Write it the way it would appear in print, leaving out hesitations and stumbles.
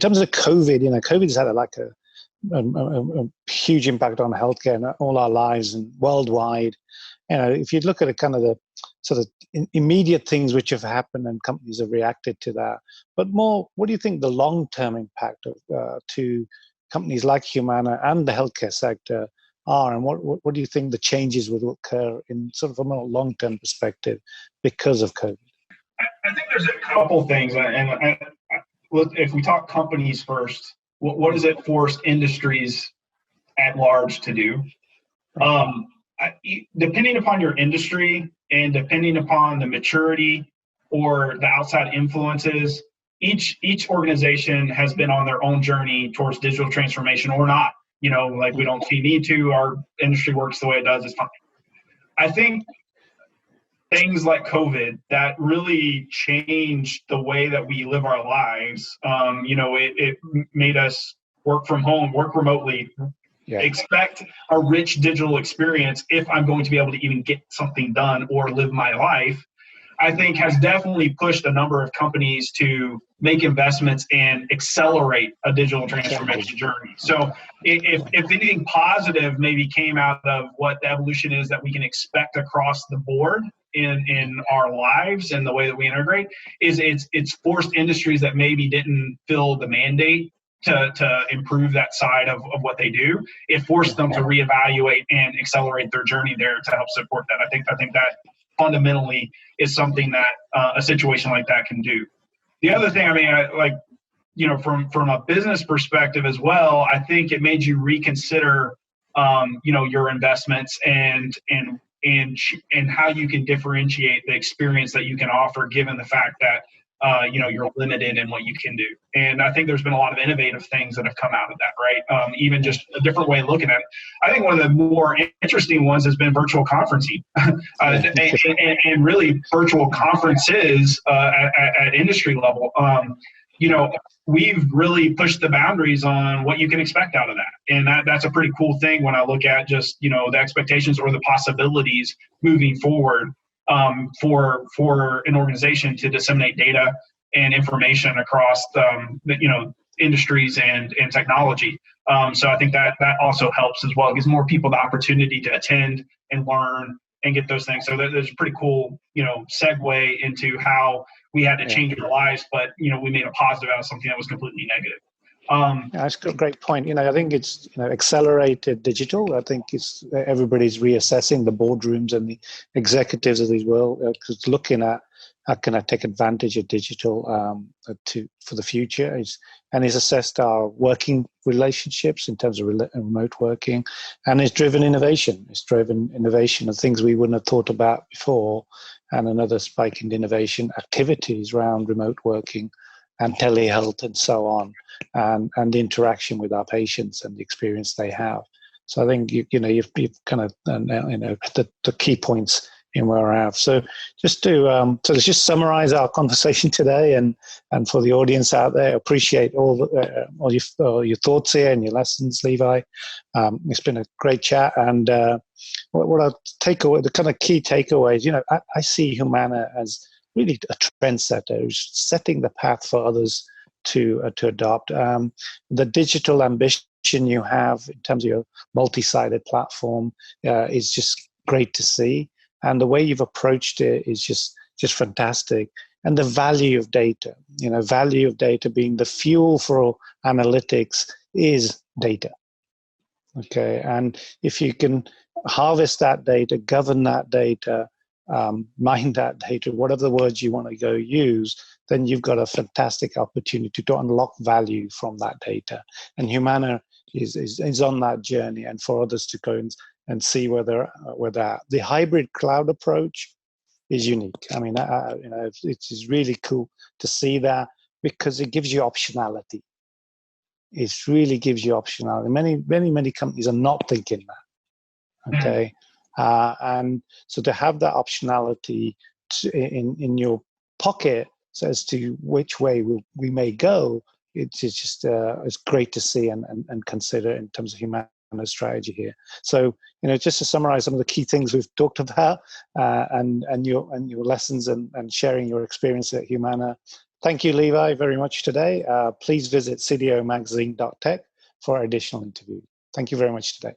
terms of COVID, COVID's had a huge impact on healthcare and all our lives and worldwide. If you look at kind of the sort of immediate things which have happened and companies have reacted to that, but more, what do you think the long-term impact to companies like Humana and the healthcare sector are, and what do you think the changes will occur in sort of a more long-term perspective because of COVID? I think there's a couple things, and if we talk companies first, what does it force industries at large to do? Depending upon your industry and depending upon the maturity or the outside influences, each organization has been on their own journey towards digital transformation or not. Like we don't see need to, our industry works the way it does, it's fine. I think things like COVID that really changed the way that we live our lives. It made us work from home, work remotely, expect a rich digital experience if I'm going to be able to even get something done or live my life. I think has definitely pushed a number of companies to make investments and accelerate a digital transformation journey. So if anything positive maybe came out of what the evolution is that we can expect across the board in our lives and the way that we integrate, is it's forced industries that maybe didn't fill the mandate to improve that side of what they do. It forced them to reevaluate and accelerate their journey there to help support that. I think that fundamentally is something that a situation like that can do. The other thing, from a business perspective as well, I think it made you reconsider, your investments and how you can differentiate the experience that you can offer, given the fact that you're limited in what you can do. And I think there's been a lot of innovative things that have come out of that, right? Even just a different way of looking at it. I think one of the more interesting ones has been virtual conferencing and really virtual conferences at industry level. We've really pushed the boundaries on what you can expect out of that. And that's a pretty cool thing when I look at just, the expectations or the possibilities moving forward for an organization to disseminate data and information across industries and technology. So I think that also helps as well. It gives more people the opportunity to attend and learn and get those things. So there's a pretty cool, segue into how we had to change our lives, but, we made a positive out of something that was completely negative. That's a great point. I think it's accelerated digital. I think everybody's reassessing the boardrooms and the executives of these world, looking at how can I take advantage of digital for the future. It's assessed our working relationships in terms of remote working, and it's driven innovation. It's driven innovation of things we wouldn't have thought about before, and another spike in innovation activities around remote working and telehealth and so on, and the interaction with our patients and the experience they have. So I think you've kind of the key points in where I have. So just to let's just summarize our conversation today, and for the audience out there, appreciate all your thoughts here and your lessons, Levi. It's been a great chat, and what I'll take away, the kind of key takeaways. I see Humana as really a trendsetter who's setting the path for others to adopt. The digital ambition you have in terms of your multi-sided platform is just great to see. And the way you've approached it is just fantastic. And the value of data, value of data being the fuel for analytics is data. Okay. And if you can harvest that data, govern that data, mine that data, whatever the words you want to go use, then you've got a fantastic opportunity to unlock value from that data. And Humana is on that journey, and for others to go and see whether the hybrid cloud approach is unique. I mean, it's really cool to see that, because it gives you optionality. It really gives you optionality. Many companies are not thinking that. Okay. And so to have that optionality in your pocket as to which way we may go, it's just it's great to see and consider in terms of Humana's strategy here. So just to summarize some of the key things we've talked about, and your lessons and sharing your experience at Humana. Thank you, Levi, very much today. Please visit cdomagazine.tech for additional interviews. Thank you very much today.